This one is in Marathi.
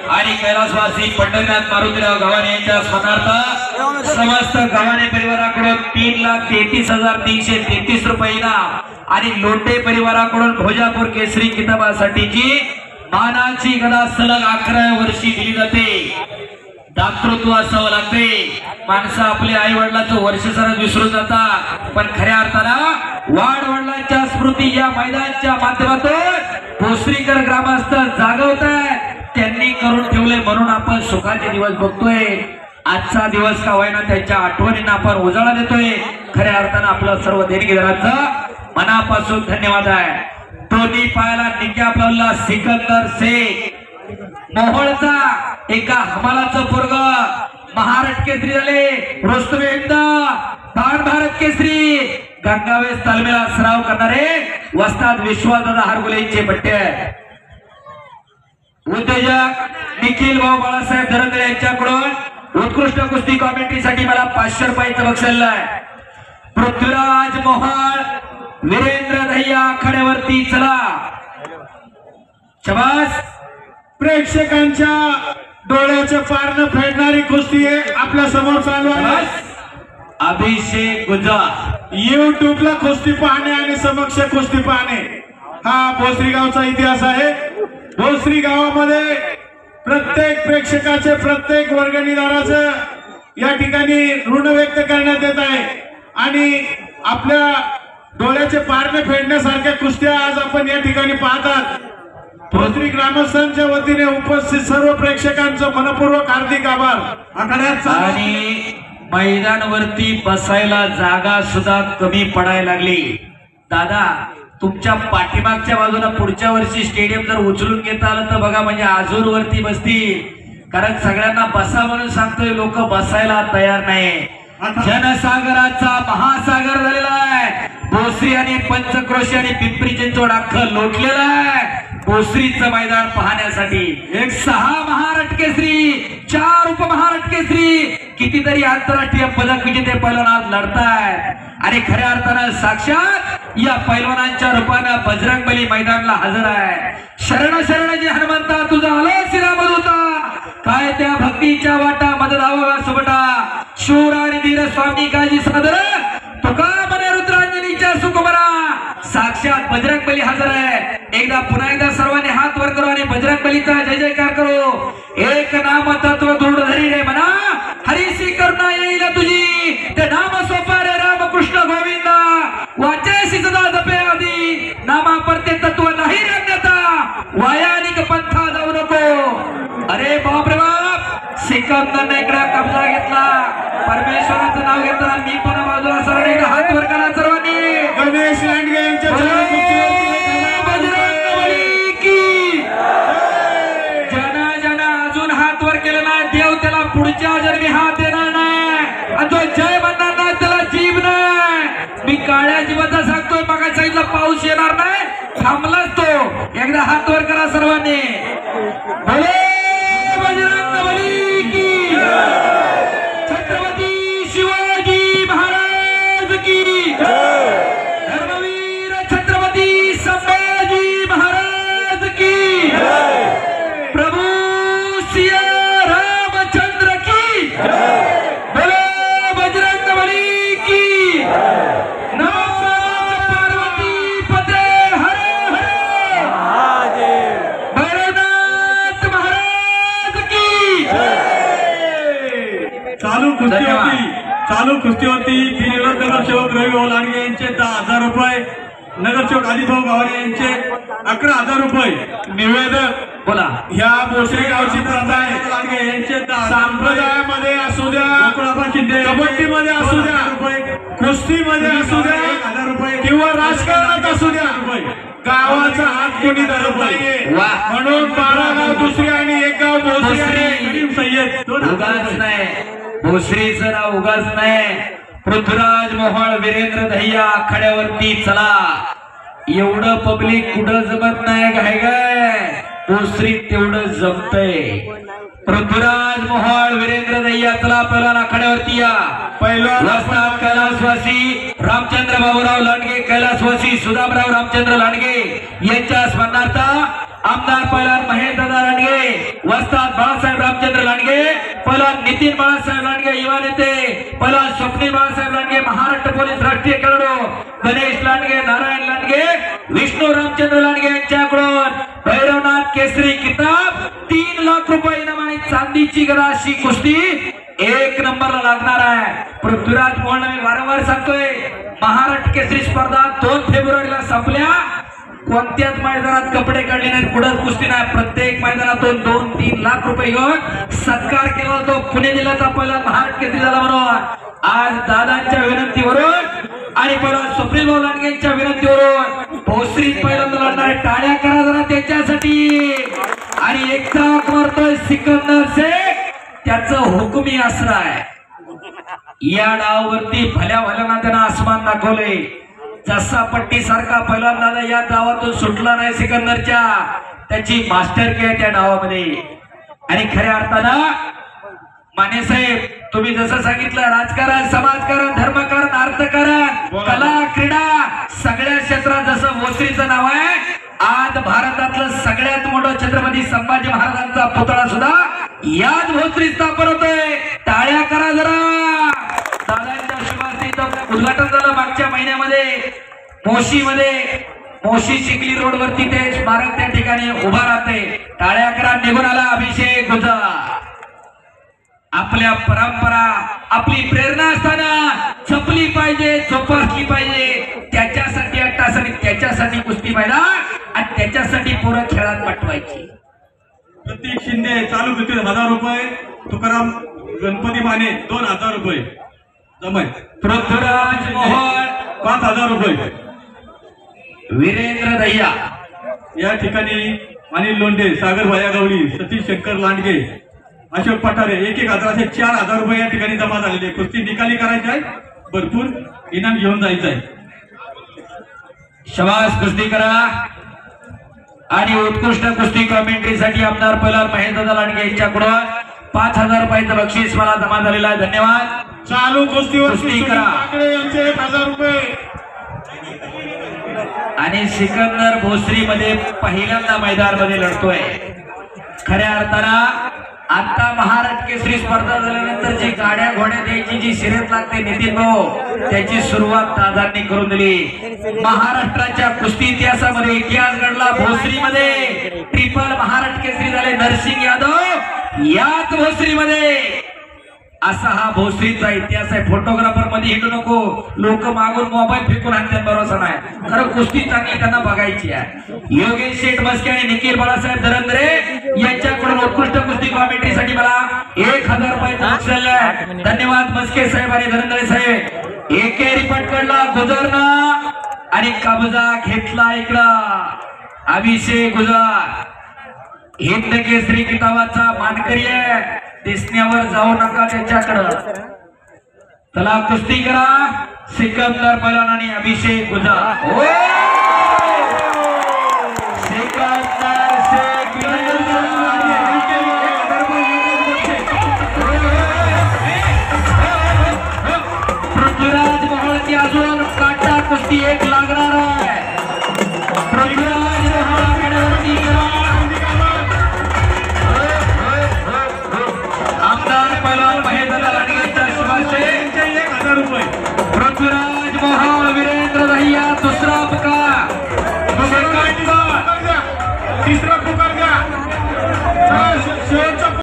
आणि कैलासवासी पंढरीनाथ मारुतीराव गव्हाणे यांच्या स्मरणार्थ समस्त गव्हाणे परिवाराकडून 3,33,333 रुपये इनाम आणि लोटे परिवाराकडून भोजापूर केसरी किताबासाठीची मानाची गदा सलग 11 वर्षी दिली जाते। दातृत्व असावं लागते। माणसं आपल्या आई वडिलांचं वर्ष सरस विसरून जातात, पण खऱ्या अर्थानं वाढ वडिलांच्या स्मृती या मैदानाच्या माध्यमातून भोसरीकर ग्रामस्थ जागवतात। त्यांनी करून ठेवले म्हणून आपण सुखाचे दिवस बघतोय। आजचा दिवस का होईना त्यांच्या आठवणींना आपण उजाळा देतोय। खऱ्या अर्थानं आपलं सर्व देणगीदारांचं मनापासून धन्यवाद आहे। दोन्ही पायाला निक्या आपला सिकंदर शेख मोहोळचा एका हमालाचं पोरग महाराष्ट्र केसरी झाले। रोस्तवेंद भारत केसरी गंगावेस तालमीला सराव करणारे वस्ताद विश्वासदादा हरगुलेंचे बट्टे उद्योजक निखिल भाऊ बाळासाहेब धरंदरे यांच्याकडून उत्कृष्ट कुस्ती कॉमेंट्रीसाठी मला 500 रुपयाचं बक्षीस आहे। पृथ्वीराज मोहोळ वीरेंद्र दहिया आखाड्यावरती चला। शाबास। प्रेक्षकांच्या डोळ्याच्या पारनं फेडणारी कुस्ती आपल्या समोर चालू आहे। अभिषेक गुजर युट्यूबला कुस्ती पाहणे आणि समक्ष कुस्ती पाहणे हा भोसरी गावचा इतिहास आहे। भोसरी गावामध्ये प्रत्येक प्रेक्षकाचे प्रत्येक वर्गणीदाराचं या ठिकाणी ऋण व्यक्त करण्यात येत आहे आणि आपल्या डोळ्याचे पारणे फेडण्यासारख्या कुस्त्या आज आपण या ठिकाणी पाहतात। भोसरी ग्रामस्थांच्या वतीने उपस्थित सर्व प्रेक्षकांचं मनपूर्वक हार्दिक आभार। आणि मैदानावरती बसायला जागा सुद्धा कमी पडायला लागली। दादा तुमच्या पाठीमागच्या बाजूला पुढच्या वर्षी स्टेडियम जर उचलून घेता आलं तर बघा, म्हणजे आजूर वरती बसतील, कारण सगळ्यांना बसा म्हणून सांगतोय, लोक बसायला तयार नाही। जनसागराचा महासागर झालेला आहे। भोसरी आणि पंचक्रोशी आणि पिंपरी चिंचवड अख्खं लोटलेलं आहे भोसरीचं मैदान पाहण्यासाठी। 6 महाराष्ट्र केसरी, 4 उपमहाराष्ट्र केसरी, कितीतरी आंतरराष्ट्रीय पदक विजेते पैलवान आज लढतायत आणि खऱ्या अर्थानं साक्षात या पैलवानांच्या रूपानं बजरंगबली मैदानाला हजर आहे। शरण शरण जे हनुमंता तुझा आलो श्रीरामदूता, काय त्या भक्तीच्या वाटा मददावा सुबटा, शूर आणि धीर स्वामी काजी सादर, तुका मने रुद्रांजनीच्या सुकुमारा, साक्षात बजरंगबली हजर आहे। एकदा पुन्हा एकदा सर्वांनी हात वर करू आणि बजरंगबलीचा जय जयकार करू। एक नाम तत्व दृढ धरी रे मना, हरीसी करुणा येईल तुझी, ते नाम सोपारे राम कृष्ण गोविंद, वाचेसी सदा जपे आधी, नामा परते तत्व नाही अन्यथा, वायानिक पंथा जाऊ नको। अरे बाप रे बाप, सिकंदरने इकडे कब्जा घेतला, परमेश्वराचं नाव घेतलं। मी पण बाजूला सर्वांनी हात वर करा सर्वांनी। गणेश लांडगे यांच्या बजरंगबली की जना जना अजून हात वर केला नाही, देव त्याला पुढच्या जन्मी हात देणार नाही आणि तो जय म्हणणार नाही, त्याला जीव नाही। मी काळ्या जीवाचा सांगतोय, मागा साईडला पाऊस येणार नाही, थांबलाच तो। एकदा हात वर करा सर्वांनी। भले बजरंगबली की, छत्रपती शिवाजी महाराज की, धर्मवीर छत्रपती संभाजी महाराज की, प्रभू सिया रामचंद्र की, भले बजरंगबली की, नमो पार्वती पते हर हर भैरवनाथ महाराज की। चालू कुस्ती होती नगरसेवक रविभाऊ लांडगे यांचे 10,000 रुपये, नगरसेवक आदिभाऊ गव्हाणे यांचे 11,000 रुपये निवेदक। बोला, ह्या भोसरी गावची प्रथा आहे, लांडगे यांचे संप्रदायामध्ये असू द्या, कबड्डीमध्ये असू द्या, कुस्तीमध्ये असू द्या, 1,000 रुपये किंवा राजकारणात असू द्या, गावाचा हात कोणी धरत नाहीये। म्हणून 12 गाव दुसरी आणि 1 गाव भोसरी सय्यद उगाच नाही, भोसरीचं नाव उगाच नाही। पृथ्वीराज मोहोळ वीरेंद्र दहिया आखाड्यावरती चला। एवढं पब्लिक कुठं जमत नाही, काय काय भोसरी तेवढं जमतंय। पृथ्वीराज मोहोळ वीरेंद्र दहिया चला, पहिला आखाड्यावरती या। पहिला वस्ताद कैलासवासी रामचंद्र बाबूराव लांडगे, कैलासवासी सुदामराव रामचंद्र लांडगे यांच्या स्मरणार्थ आमदार पैलवान महेंद्र दादा लांडगे वस्ताद बाळासाहेब रामचंद्र लांडगे, पहिलवान नितीन बाळासाहेब लांडगे युवा नेते, पहिलवान स्वप्नील बाळासाहेब लांडगे महाराष्ट्र पोलीस राष्ट्रीय खेळाडू, गणेश लांडगे, नारायण लांडगे, विष्णू रामचंद्र लांडगे यांच्याकडून भैरवनाथ केसरी किताब 3 लाख रुपये इनाम आणि चांदीची गदा अशी कुस्ती 1 नंबरला लागणार आहे. पृथ्वीराज मोहन मी वारंवार सांगतोय, महाराष्ट्र केसरी स्पर्धा 2 फेब्रुवारीला संपल्या. कोणत्याच मैदानात कपडे काढले नाहीत, पुढे कुस्ती नाही. प्रत्येक मैदानातून 2-3 लाख रुपये घेऊन सत्कार केला. तो पुणे जिल्ह्याचा पहिला महाराष्ट्र केसरी झाला. म्हणून आज दादांच्या विनंतीवरून आणि पहिला स्वप्नील भाऊ लांडगे यांच्या विनंतीवरून भोसरी पहिल्यांदा लढणारे टाळ्या करा जरा त्यांच्यासाठी. आणि एकटा मारतोय सिकंदर शेख, त्याचं हुकुमी आसरा आहे. या डावावरती भल्या भल्याना त्यानं आसमान दाखवले. जसा पट्टी सारखा पहिल्यांदा या डावातून सुटला नाही सिकंदरच्या, त्याची मास्टरकी आहे त्या डावामध्ये. आणि खऱ्या अर्थानं माने साहेब तुम्ही जसं सांगितलं, राजकारण, समाजकारण, धर्मकारण, अर्थकारण, कला, क्रीडा सगळ्या क्षेत्रात जसं भोसरीचं नाव आहे, आज भारतातलं सगळ्यात मोठं छत्रपती संभाजी महाराजांचा पुतळा सुद्धा याच भोसरीत स्थापन होतोय. टाळ्या करा जरा. दादांच्या शुभार्थी उद्घाटन झालं मागच्या महिन्यामध्ये मोशी चिखली रोड वरती ते स्मारक त्या ठिकाणी उभा राहते. टाळ्या करा. निघून आला अभिषेक गुजर. आपल्या परंपरा, आपली प्रेरणा असताना जपली पाहिजे, जोपासली पाहिजे. त्याच्यासाठी अट्टास आणि त्याच्यासाठी कुस्ती मैदान आणि त्याच्यासाठी पोरं खेळात पाठवायची. प्रतीक शिंदे चालू किती 1000 रुपये, तुकाराम गणपती माने 2000 रुपये, जमाय पृथ्वीराज मोहन 5000 रुपये, वीरेंद्र दह्या या ठिकाणी अनिल लोंढे, सागर भायागवडी, सतीश शंकर लांडगे, अशोक पठारे 1-1000 असे 4000 रुपये या ठिकाणी जमा झालेले. कुस्ती निकाली करायची आहे, भरपूर इनाम घेऊन जायचं आहे. शबास कुस्ती करा. आणि उत्कृष्ट कुस्ती कॉमेंट्रीसाठी आमदार पहिला महेंद्र लांडगे यांच्याकडून 5000 रुपयाचं बक्षीस मला जमा झालेलं आहे. धन्यवाद. चालू कुस्तीवर कुस्ती करा. यांचे 1000 रुपये. आणि सिकंदर भोसरी मध्ये पहिल्यांदा मैदानामध्ये लढतोय. खऱ्या अर्थानं आता महाराष्ट्र केसरी स्पर्धा झाल्यानंतर जी गाड्या घोड्या द्यायची जी शर्यत लागते नितीन भाऊ, त्याची सुरुवात दादांनी करून दिली. महाराष्ट्राच्या कुस्ती इतिहासामध्ये इतिहास घडला. भोसरीमध्ये ट्रिपल महाराष्ट्र केसरी झाले नरसिंग यादव याच भोसरीमध्ये. असा हा भोसरीचा इतिहास आहे. फोटोग्राफर मध्ये हिंडू नको, लोक मागून मोबाईल फेकून आणतात, भरोसा नाही. खरं कुस्ती चांगली त्यांना बघायची आहे. योगेश शेठ मस्के आणि निखिल बाळासाहेब धरंदरे यांच्याकडून उत्कृष्ट कुस्ती कॉमेंट्रीसाठी मला 1000 रुपयाचं बक्षीस आहे. धन्यवाद मस्के साहेब आणि धरंदरे साहेब. एकेरी पटकडला गुजरनं आणि कब्जा घेतला इकडं अभिषेक गुजर. हिंद केसरी किताबाचा मानकरी आहे, दिसण्यावर जाऊ नका त्याच्याकडं. चला कुस्ती करा. सिकंदर पलान आणि अभिषेक गुजर. सिकंदर